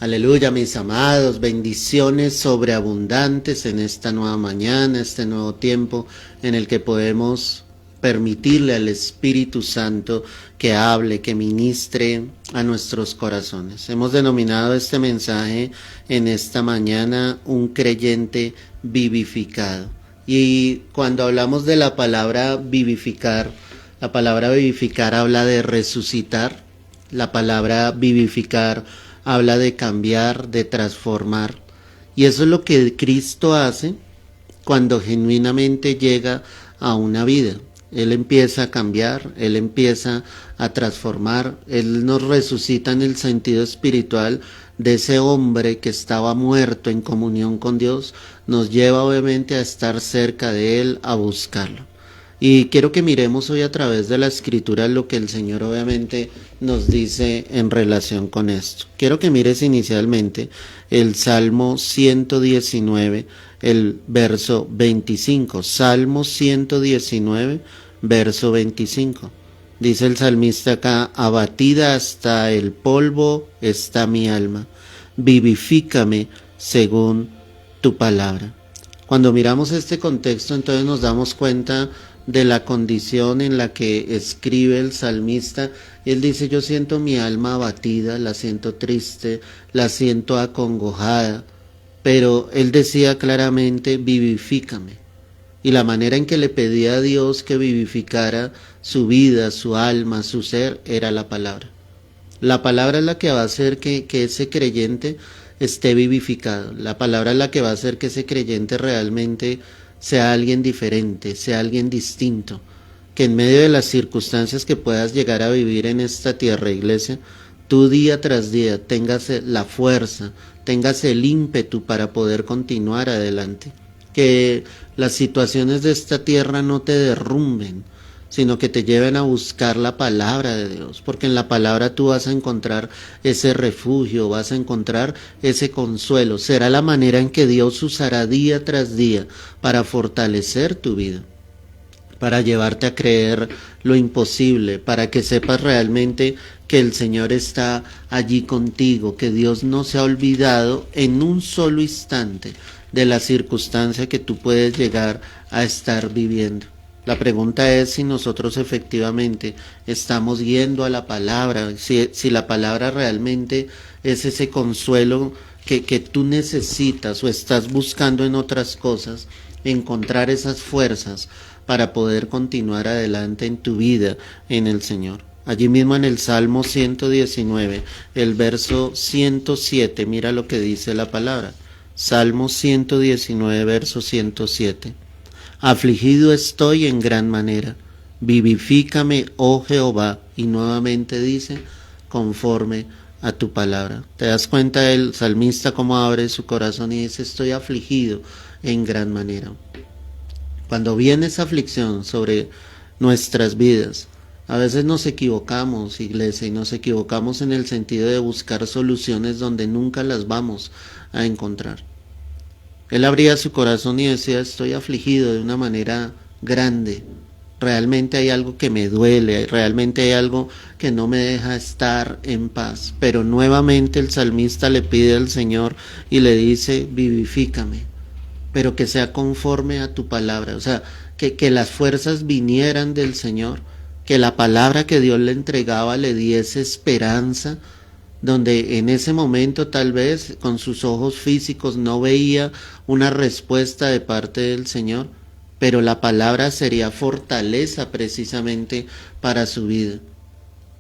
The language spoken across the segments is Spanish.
Aleluya, mis amados, bendiciones sobreabundantes en esta nueva mañana, este nuevo tiempo en el que podemos permitirle al Espíritu Santo que hable, que ministre a nuestros corazones. Hemos denominado este mensaje en esta mañana un creyente vivificado. Y cuando hablamos de la palabra vivificar habla de resucitar, la palabra vivificar habla de cambiar, de transformar. Y eso es lo que Cristo hace cuando genuinamente llega a una vida. Él empieza a cambiar, Él empieza a transformar, Él nos resucita en el sentido espiritual de ese hombre que estaba muerto en comunión con Dios, nos lleva obviamente a estar cerca de Él, a buscarlo. Y quiero que miremos hoy a través de la escritura lo que el Señor obviamente nos dice en relación con esto. Quiero que mires inicialmente el Salmo 119, el verso 25. Salmo 119, verso 25. Dice el salmista acá: abatida hasta el polvo está mi alma, vivifícame según tu palabra. Cuando miramos este contexto, entonces nos damos cuenta de la condición en la que escribe el salmista. Él dice: yo siento mi alma abatida, la siento triste, la siento acongojada, pero él decía claramente: vivifícame. Y la manera en que le pedía a Dios que vivificara su vida, su alma, su ser, era la palabra. La palabra es la que va a hacer que ese creyente esté vivificado. La palabra es la que va a hacer que ese creyente realmente sea alguien diferente, sea alguien distinto, que en medio de las circunstancias que puedas llegar a vivir en esta tierra, iglesia, tú día tras día tengas la fuerza, tengas el ímpetu para poder continuar adelante, que las situaciones de esta tierra no te derrumben, sino que te lleven a buscar la palabra de Dios, porque en la palabra tú vas a encontrar ese refugio, vas a encontrar ese consuelo. Será la manera en que Dios usará día tras día para fortalecer tu vida, para llevarte a creer lo imposible, para que sepas realmente que el Señor está allí contigo, que Dios no se ha olvidado en un solo instante de la circunstancia que tú puedes llegar a estar viviendo. La pregunta es si nosotros efectivamente estamos yendo a la palabra, si la palabra realmente es ese consuelo que tú necesitas o estás buscando en otras cosas, encontrar esas fuerzas para poder continuar adelante en tu vida en el Señor. Allí mismo en el Salmo 119, el verso 107, mira lo que dice la palabra. Salmo 119, verso 107. Afligido estoy en gran manera, vivifícame, oh Jehová. Y nuevamente dice: conforme a tu palabra. ¿Te das cuenta el salmista cómo abre su corazón y dice: estoy afligido en gran manera? Cuando viene esa aflicción sobre nuestras vidas, a veces nos equivocamos, iglesia, y nos equivocamos en el sentido de buscar soluciones donde nunca las vamos a encontrar. Él abría su corazón y decía: estoy afligido de una manera grande, realmente hay algo que me duele, realmente hay algo que no me deja estar en paz. Pero nuevamente el salmista le pide al Señor y le dice: vivifícame, pero que sea conforme a tu palabra. O sea, que las fuerzas vinieran del Señor, que la palabra que Dios le entregaba le diese esperanza, donde en ese momento tal vez con sus ojos físicos no veía una respuesta de parte del Señor, pero la palabra sería fortaleza precisamente para su vida.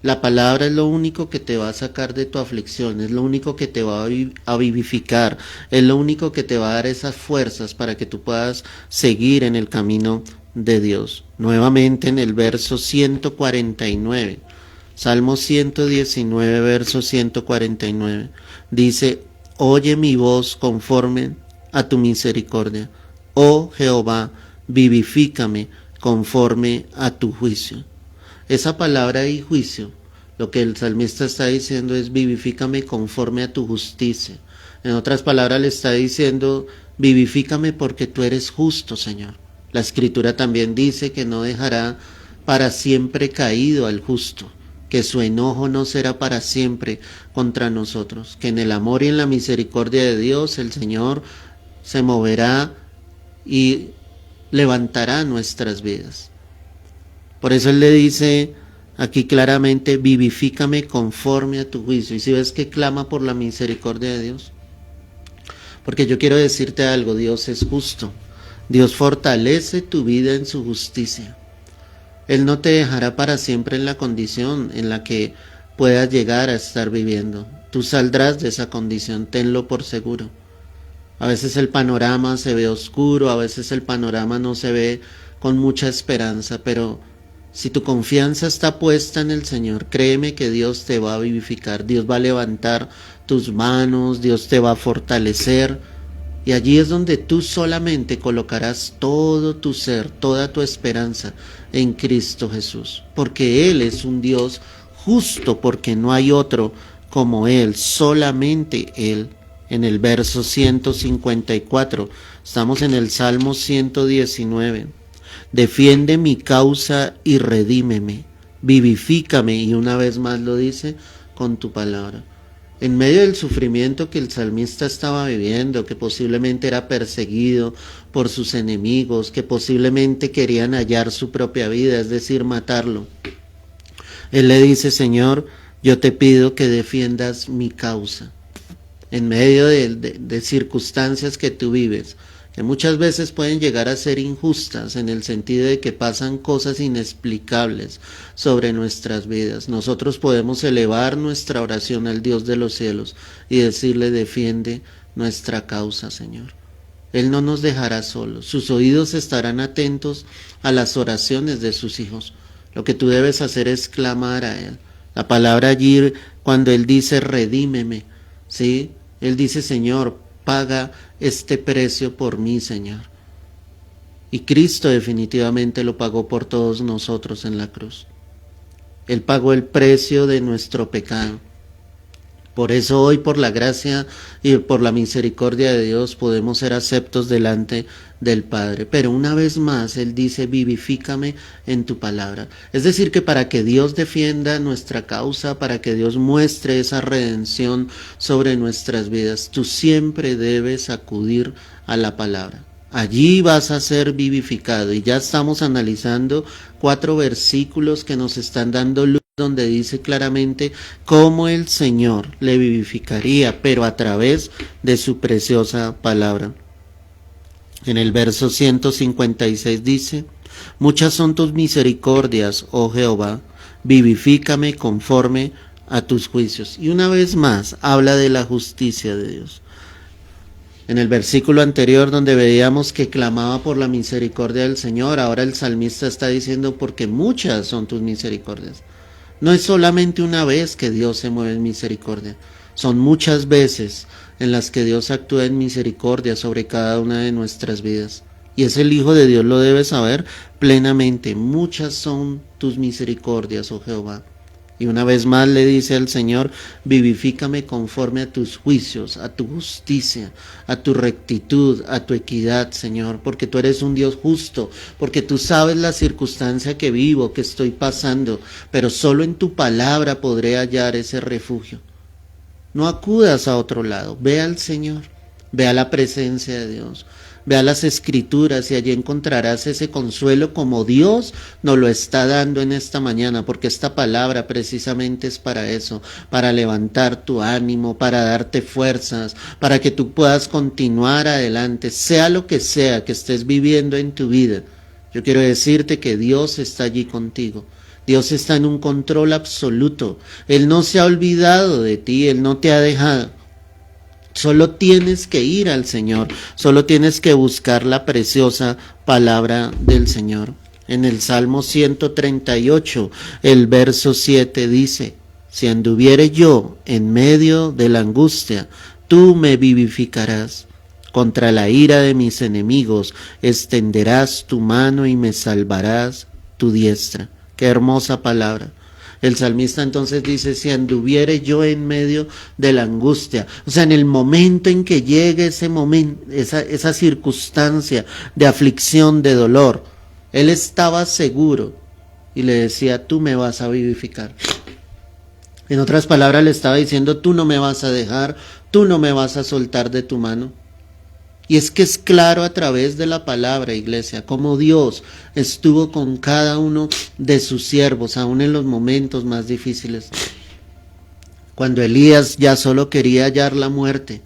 La palabra es lo único que te va a sacar de tu aflicción, es lo único que te va a vivificar, es lo único que te va a dar esas fuerzas para que tú puedas seguir en el camino de Dios. Nuevamente en el verso 149. Salmo 119, verso 149, dice: oye mi voz conforme a tu misericordia, oh Jehová, vivifícame conforme a tu juicio. Esa palabra y juicio, lo que el salmista está diciendo es: vivifícame conforme a tu justicia. En otras palabras le está diciendo: vivifícame porque tú eres justo, Señor. La Escritura también dice que no dejará para siempre caído al justo, que su enojo no será para siempre contra nosotros, que en el amor y en la misericordia de Dios el Señor se moverá y levantará nuestras vidas. Por eso Él le dice aquí claramente, vivifícame conforme a tu juicio. Y si ves que clama por la misericordia de Dios, porque yo quiero decirte algo, Dios es justo. Dios fortalece tu vida en su justicia. Él no te dejará para siempre en la condición en la que puedas llegar a estar viviendo. Tú saldrás de esa condición, tenlo por seguro. A veces el panorama se ve oscuro, a veces el panorama no se ve con mucha esperanza, pero si tu confianza está puesta en el Señor, créeme que Dios te va a vivificar, Dios va a levantar tus manos, Dios te va a fortalecer, y allí es donde tú solamente colocarás todo tu ser, toda tu esperanza en Cristo Jesús, porque Él es un Dios justo, porque no hay otro como Él, solamente Él. En el verso 154, estamos en el Salmo 119. Defiende mi causa y redímeme, vivifícame, y una vez más lo dice, con tu palabra. En medio del sufrimiento que el salmista estaba viviendo, que posiblemente era perseguido por sus enemigos, que posiblemente querían hallar su propia vida, es decir, matarlo, él le dice, Señor, yo te pido que defiendas mi causa. En medio de circunstancias que tú vives, que muchas veces pueden llegar a ser injustas en el sentido de que pasan cosas inexplicables sobre nuestras vidas, nosotros podemos elevar nuestra oración al Dios de los cielos y decirle, defiende nuestra causa, Señor. Él no nos dejará solos, sus oídos estarán atentos a las oraciones de sus hijos. Lo que tú debes hacer es clamar a Él. La palabra allí, cuando Él dice, redímeme, ¿sí? Él dice, Señor, paga este precio por mí, Señor. Y Cristo definitivamente lo pagó por todos nosotros en la cruz. Él pagó el precio de nuestro pecado. Por eso hoy, por la gracia y por la misericordia de Dios, podemos ser aceptos delante del Padre. Pero una vez más, Él dice, vivifícame en tu palabra. Es decir, que para que Dios defienda nuestra causa, para que Dios muestre esa redención sobre nuestras vidas, tú siempre debes acudir a la palabra. Allí vas a ser vivificado. Y ya estamos analizando 4 versículos que nos están dando luz, donde dice claramente cómo el Señor le vivificaría, pero a través de su preciosa palabra. En el verso 156 dice, muchas son tus misericordias, oh Jehová, vivifícame conforme a tus juicios. Y una vez más habla de la justicia de Dios. En el versículo anterior, donde veíamos que clamaba por la misericordia del Señor, ahora el salmista está diciendo, porque muchas son tus misericordias. No es solamente una vez que Dios se mueve en misericordia, son muchas veces en las que Dios actúa en misericordia sobre cada una de nuestras vidas. Y es el Hijo de Dios, lo debe saber plenamente. Muchas son tus misericordias, oh Jehová. Y una vez más le dice al Señor, vivifícame conforme a tus juicios, a tu justicia, a tu rectitud, a tu equidad, Señor, porque tú eres un Dios justo, porque tú sabes la circunstancia que vivo, que estoy pasando, pero solo en tu palabra podré hallar ese refugio. No acudas a otro lado, ve al Señor, ve a la presencia de Dios. Ve a las Escrituras y allí encontrarás ese consuelo como Dios nos lo está dando en esta mañana, porque esta palabra precisamente es para eso, para levantar tu ánimo, para darte fuerzas, para que tú puedas continuar adelante, sea lo que sea que estés viviendo en tu vida. Yo quiero decirte que Dios está allí contigo. Dios está en un control absoluto. Él no se ha olvidado de ti, Él no te ha dejado. Solo tienes que ir al Señor, solo tienes que buscar la preciosa palabra del Señor. En el Salmo 138, el verso 7 dice, si anduviere yo en medio de la angustia, tú me vivificarás. Contra la ira de mis enemigos extenderás tu mano y me salvarás tu diestra. Qué hermosa palabra. El salmista entonces dice, si anduviere yo en medio de la angustia, o sea, en el momento en que llegue ese momento, esa circunstancia de aflicción, de dolor, él estaba seguro y le decía, tú me vas a vivificar. En otras palabras, le estaba diciendo, tú no me vas a dejar, tú no me vas a soltar de tu mano. Y es que es claro a través de la palabra, iglesia, cómo Dios estuvo con cada uno de sus siervos, aún en los momentos más difíciles. Cuando Elías ya solo quería hallar la muerte,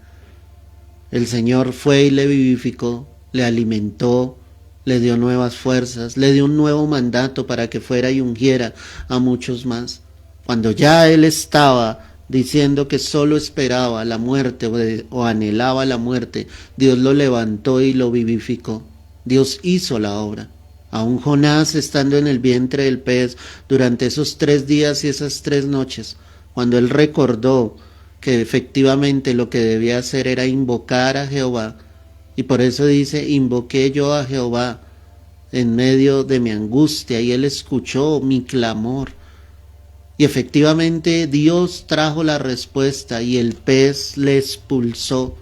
el Señor fue y le vivificó, le alimentó, le dio nuevas fuerzas, le dio un nuevo mandato para que fuera y ungiera a muchos más. Cuando ya él estaba diciendo que solo esperaba la muerte o anhelaba la muerte, Dios lo levantó y lo vivificó. Dios hizo la obra. Aún Jonás, estando en el vientre del pez durante esos 3 días y esas 3 noches, cuando él recordó que efectivamente lo que debía hacer era invocar a Jehová, y por eso dice, invoqué yo a Jehová en medio de mi angustia, y él escuchó mi clamor. Y efectivamente Dios trajo la respuesta y el pez le expulsó.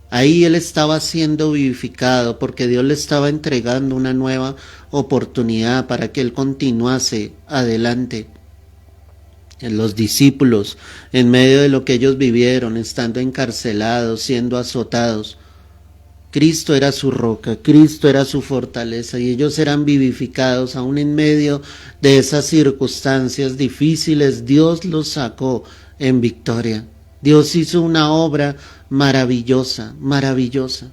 Ahí él estaba siendo vivificado porque Dios le estaba entregando una nueva oportunidad para que él continuase adelante. En los discípulos, en medio de lo que ellos vivieron, estando encarcelados, siendo azotados, Cristo era su roca, Cristo era su fortaleza y ellos eran vivificados aún en medio de esas circunstancias difíciles. Dios los sacó en victoria. Dios hizo una obra maravillosa, maravillosa.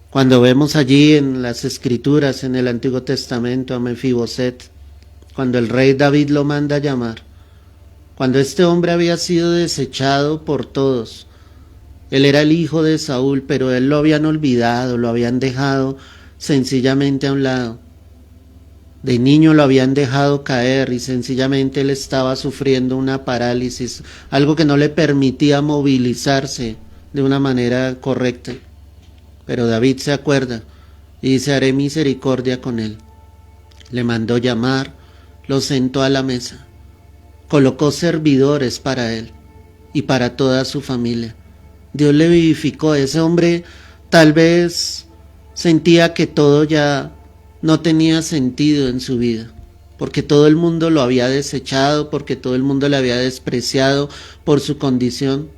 Cuando vemos allí en las Escrituras, en el Antiguo Testamento, a Mefiboset, cuando el rey David lo manda a llamar, cuando este hombre había sido desechado por todos, él era el hijo de Saúl, pero él lo habían olvidado, lo habían dejado sencillamente a un lado. De niño lo habían dejado caer y sencillamente él estaba sufriendo una parálisis, algo que no le permitía movilizarse de una manera correcta. Pero David se acuerda y dice, haré misericordia con él. Le mandó llamar, lo sentó a la mesa, colocó servidores para él y para toda su familia. Dios le vivificó. Ese hombre tal vez sentía que todo ya no tenía sentido en su vida, porque todo el mundo lo había desechado, porque todo el mundo le había despreciado por su condición,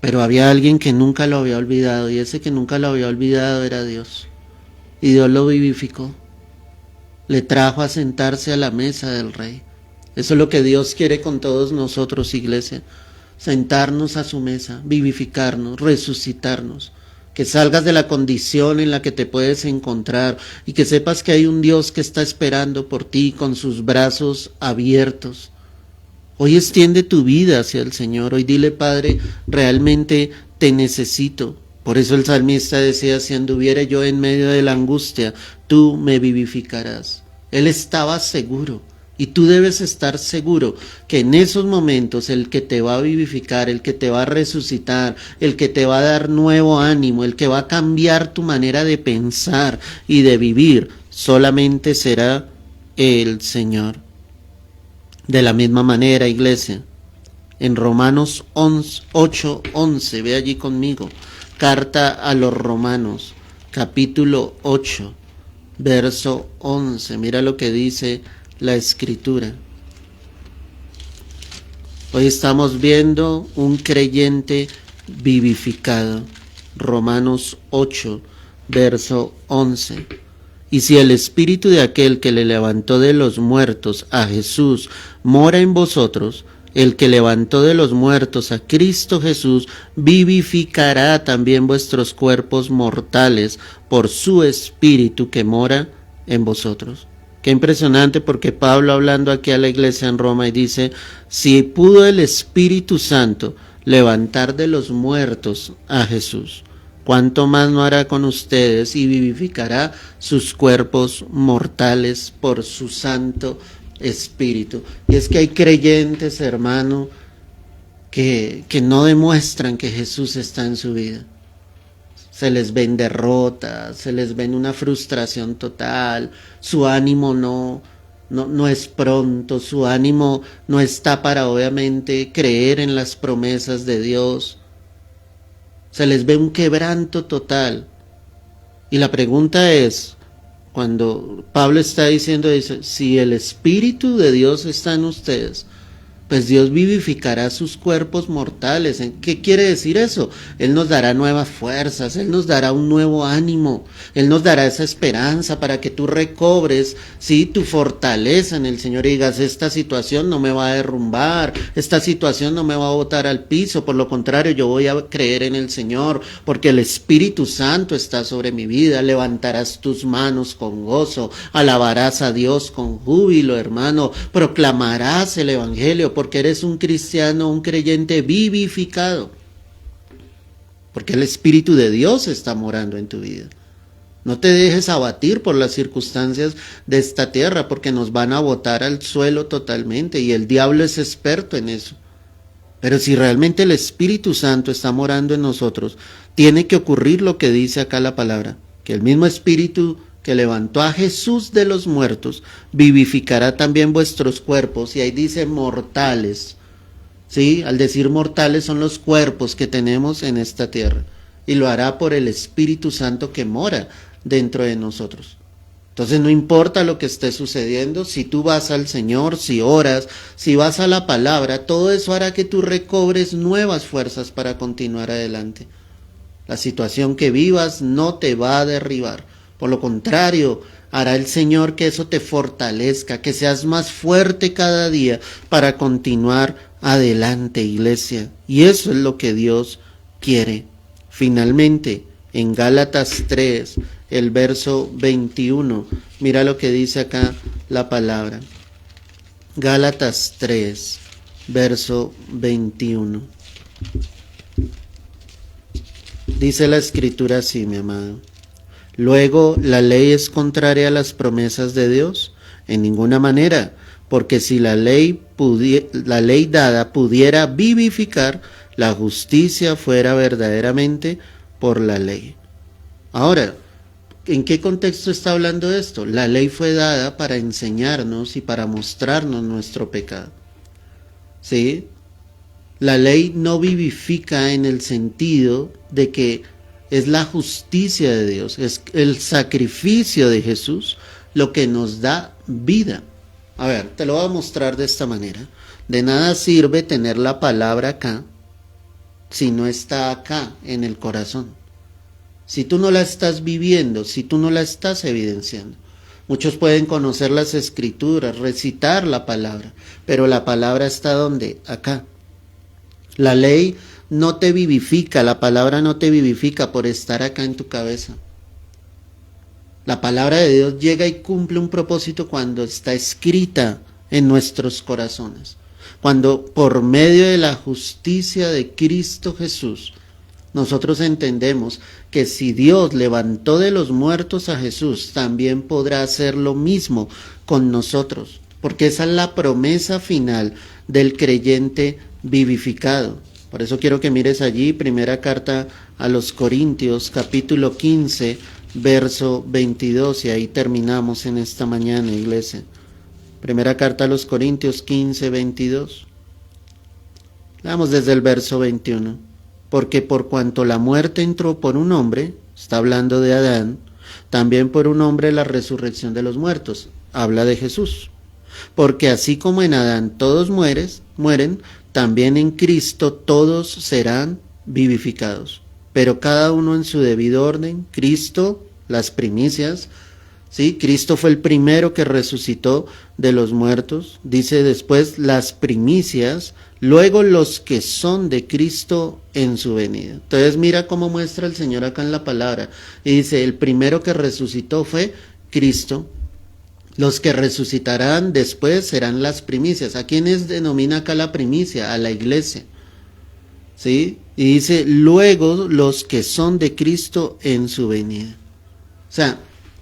pero había alguien que nunca lo había olvidado, y ese que nunca lo había olvidado era Dios, y Dios lo vivificó, le trajo a sentarse a la mesa del rey. Eso es lo que Dios quiere con todos nosotros, iglesia. Sentarnos a su mesa, vivificarnos, resucitarnos, que salgas de la condición en la que te puedes encontrar y que sepas que hay un Dios que está esperando por ti con sus brazos abiertos. Hoy extiende tu vida hacia el Señor, hoy dile, Padre, realmente te necesito. Por eso el salmista decía, si anduviere yo en medio de la angustia, tú me vivificarás. Él estaba seguro. Y tú debes estar seguro que en esos momentos el que te va a vivificar, el que te va a resucitar, el que te va a dar nuevo ánimo, el que va a cambiar tu manera de pensar y de vivir, solamente será el Señor. De la misma manera, iglesia, en Romanos 8:11, ve allí conmigo, carta a los Romanos, capítulo 8, verso 11, mira lo que dice la Escritura. Hoy estamos viendo un creyente vivificado. Romanos 8, verso 11. Y si el espíritu de aquel que le levantó de los muertos a Jesús mora en vosotros, el que levantó de los muertos a Cristo Jesús vivificará también vuestros cuerpos mortales por su espíritu que mora en vosotros. Qué impresionante, porque Pablo, hablando aquí a la iglesia en Roma, y dice, si pudo el Espíritu Santo levantar de los muertos a Jesús, ¿cuánto más no hará con ustedes y vivificará sus cuerpos mortales por su Santo Espíritu? Y es que hay creyentes, hermano, que no demuestran que Jesús está en su vida. Se les ven derrotas, se les ven una frustración total, su ánimo no es pronto, su ánimo no está para obviamente creer en las promesas de Dios. Se les ve un quebranto total. Y la pregunta es, cuando Pablo está diciendo eso, si el Espíritu de Dios está en ustedes, pues Dios vivificará sus cuerpos mortales. ¿Qué quiere decir eso? Él nos dará nuevas fuerzas, Él nos dará un nuevo ánimo, Él nos dará esa esperanza para que tú recobres, sí, tu fortaleza en el Señor y digas, esta situación no me va a derrumbar, esta situación no me va a botar al piso, por lo contrario, yo voy a creer en el Señor, porque el Espíritu Santo está sobre mi vida, levantarás tus manos con gozo, alabarás a Dios con júbilo, hermano, proclamarás el Evangelio, porque eres un cristiano, un creyente vivificado, porque el Espíritu de Dios está morando en tu vida. No te dejes abatir por las circunstancias de esta tierra, porque nos van a botar al suelo totalmente, y el diablo es experto en eso. Pero si realmente el Espíritu Santo está morando en nosotros, tiene que ocurrir lo que dice acá la palabra, que el mismo Espíritu que levantó a Jesús de los muertos, vivificará también vuestros cuerpos, y ahí dice mortales, ¿sí? Al decir mortales son los cuerpos que tenemos en esta tierra, y lo hará por el Espíritu Santo que mora dentro de nosotros. Entonces no importa lo que esté sucediendo, si tú vas al Señor, si oras, si vas a la palabra, todo eso hará que tú recobres nuevas fuerzas para continuar adelante. La situación que vivas no te va a derribar. Por lo contrario, hará el Señor que eso te fortalezca, que seas más fuerte cada día para continuar adelante, iglesia. Y eso es lo que Dios quiere. Finalmente, en Gálatas 3, el verso 21, mira lo que dice acá la palabra. Gálatas 3, verso 21. Dice la Escritura así, mi amado. Luego, ¿la ley es contraria a las promesas de Dios? En ninguna manera, porque si la ley dada pudiera vivificar, la justicia fuera verdaderamente por la ley. Ahora, ¿en qué contexto está hablando esto? La ley fue dada para enseñarnos y para mostrarnos nuestro pecado. ¿Sí? La ley no vivifica en el sentido de que es la justicia de Dios, es el sacrificio de Jesús lo que nos da vida. A ver, te lo voy a mostrar de esta manera. De nada sirve tener la palabra acá si no está acá en el corazón. Si tú no la estás viviendo, si tú no la estás evidenciando. Muchos pueden conocer las escrituras, recitar la palabra, pero la palabra está ¿dónde? Acá. La ley no te vivifica, la palabra no te vivifica por estar acá en tu cabeza. La palabra de Dios llega y cumple un propósito cuando está escrita en nuestros corazones. Cuando por medio de la justicia de Cristo Jesús, nosotros entendemos que si Dios levantó de los muertos a Jesús, también podrá hacer lo mismo con nosotros. Porque esa es la promesa final del creyente vivificado. Por eso quiero que mires allí, primera carta a los Corintios, capítulo 15, verso 22, y ahí terminamos en esta mañana, iglesia. Primera carta a los Corintios 15, 22. Leamos desde el verso 21. Porque por cuanto la muerte entró por un hombre, está hablando de Adán, también por un hombre la resurrección de los muertos, habla de Jesús. Porque así como en Adán todos mueren, también en Cristo todos serán vivificados. Pero cada uno en su debido orden. Cristo, las primicias, ¿sí? Cristo fue el primero que resucitó de los muertos. Dice después las primicias, luego los que son de Cristo en su venida. Entonces mira cómo muestra el Señor acá en la palabra. Y dice, el primero que resucitó fue Cristo. Los que resucitarán después serán las primicias. ¿A quiénes denomina acá la primicia? A la iglesia. ¿Sí? Y dice, luego los que son de Cristo en su venida. O sea,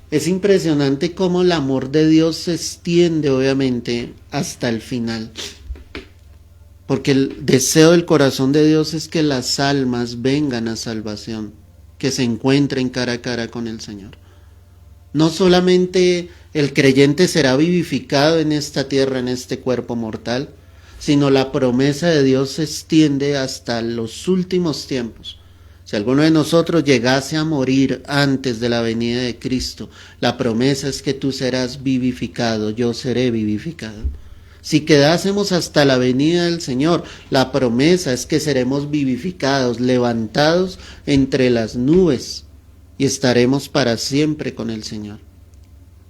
es impresionante cómo el amor de Dios se extiende, obviamente, hasta el final. Porque el deseo del corazón de Dios es que las almas vengan a salvación, que se encuentren cara a cara con el Señor. No solamente el creyente será vivificado en esta tierra, en este cuerpo mortal, sino la promesa de Dios se extiende hasta los últimos tiempos. Si alguno de nosotros llegase a morir antes de la venida de Cristo, la promesa es que tú serás vivificado, yo seré vivificado. Si quedásemos hasta la venida del Señor, la promesa es que seremos vivificados, levantados entre las nubes y estaremos para siempre con el Señor.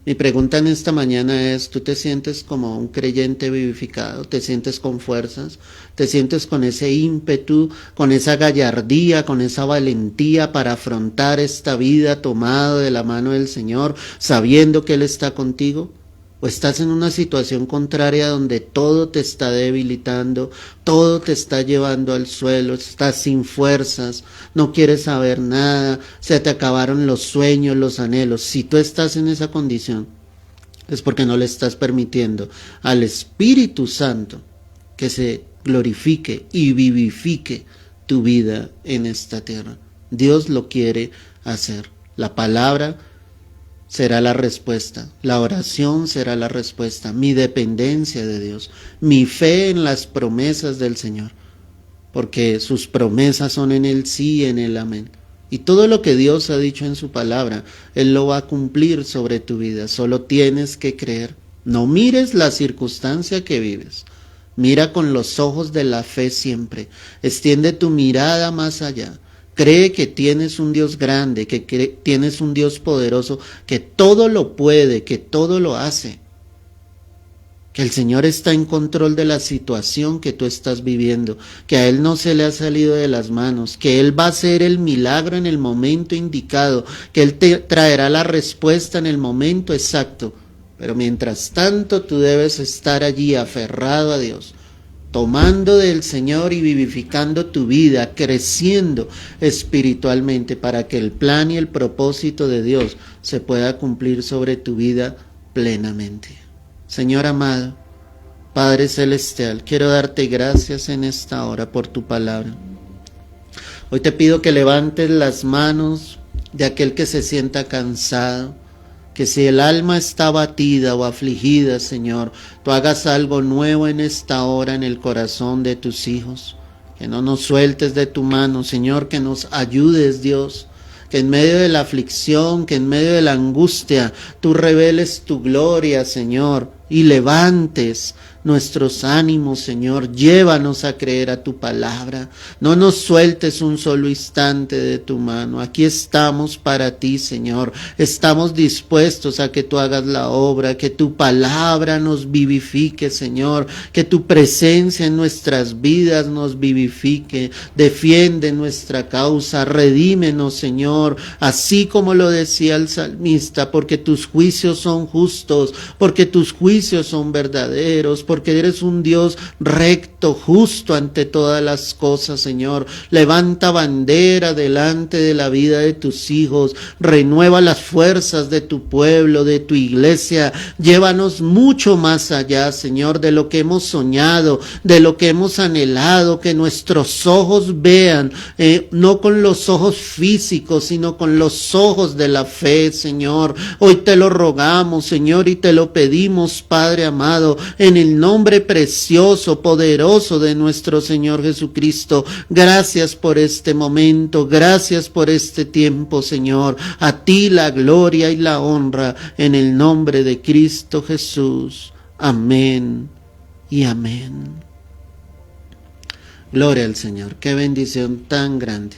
Mi pregunta en esta mañana es, ¿tú te sientes como un creyente vivificado? ¿Te sientes con fuerzas? ¿Te sientes con ese ímpetu, con esa gallardía, con esa valentía para afrontar esta vida tomado de la mano del Señor, sabiendo que Él está contigo? ¿O estás en una situación contraria donde todo te está debilitando, todo te está llevando al suelo, estás sin fuerzas, no quieres saber nada, se te acabaron los sueños, los anhelos? Si tú estás en esa condición, es porque no le estás permitiendo al Espíritu Santo que se glorifique y vivifique tu vida en esta tierra. Dios lo quiere hacer. La palabra será la respuesta, la oración será la respuesta, mi dependencia de Dios, mi fe en las promesas del Señor, porque sus promesas son en el sí y en el amén. Y todo lo que Dios ha dicho en su palabra, Él lo va a cumplir sobre tu vida, solo tienes que creer. No mires la circunstancia que vives, mira con los ojos de la fe siempre, extiende tu mirada más allá. Cree que tienes un Dios grande, que tienes un Dios poderoso, que todo lo puede, que todo lo hace. Que el Señor está en control de la situación que tú estás viviendo, que a Él no se le ha salido de las manos, que Él va a hacer el milagro en el momento indicado, que Él te traerá la respuesta en el momento exacto. Pero mientras tanto tú debes estar allí aferrado a Dios, tomando del Señor y vivificando tu vida, creciendo espiritualmente para que el plan y el propósito de Dios se pueda cumplir sobre tu vida plenamente. Señor amado, Padre Celestial, quiero darte gracias en esta hora por tu palabra. Hoy te pido que levantes las manos de aquel que se sienta cansado, que si el alma está abatida o afligida, Señor, tú hagas algo nuevo en esta hora en el corazón de tus hijos. Que no nos sueltes de tu mano, Señor, que nos ayudes, Dios. Que en medio de la aflicción, que en medio de la angustia, tú reveles tu gloria, Señor, y levantes nuestros ánimos, Señor. Llévanos a creer a tu palabra. No nos sueltes un solo instante de tu mano. Aquí estamos para ti, Señor. Estamos dispuestos a que tú hagas la obra, que tu palabra nos vivifique, Señor. Que tu presencia en nuestras vidas nos vivifique. Defiende nuestra causa. Redímenos, Señor. Así como lo decía el salmista, porque tus juicios son justos, porque tus juicios son verdaderos, porque eres un Dios recto, justo ante todas las cosas, Señor. Levanta bandera delante de la vida de tus hijos, renueva las fuerzas de tu pueblo, de tu iglesia. Llévanos mucho más allá, Señor, de lo que hemos soñado, de lo que hemos anhelado, que nuestros ojos vean, no con los ojos físicos, sino con los ojos de la fe, Señor. Hoy te lo rogamos, Señor, y te lo pedimos, Padre amado, en el nombre precioso, poderoso de nuestro Señor Jesucristo. Gracias por este momento, gracias por este tiempo, Señor. A ti la gloria y la honra, en el nombre de Cristo Jesús. Amén y amén. Gloria al Señor, qué bendición tan grande.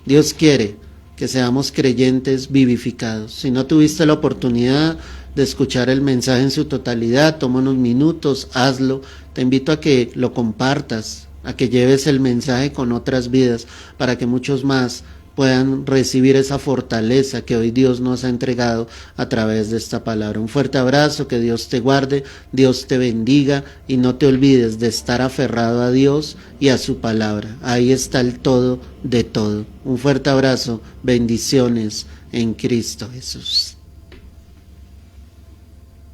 Dios quiere que seamos creyentes vivificados. Si no tuviste la oportunidad de escuchar el mensaje en su totalidad, toma unos minutos, hazlo. Te invito a que lo compartas, a que lleves el mensaje con otras vidas, para que muchos más puedan recibir esa fortaleza que hoy Dios nos ha entregado a través de esta palabra. Un fuerte abrazo, que Dios te guarde, Dios te bendiga, y no te olvides de estar aferrado a Dios y a su palabra. Ahí está el todo de todo. Un fuerte abrazo, bendiciones en Cristo Jesús.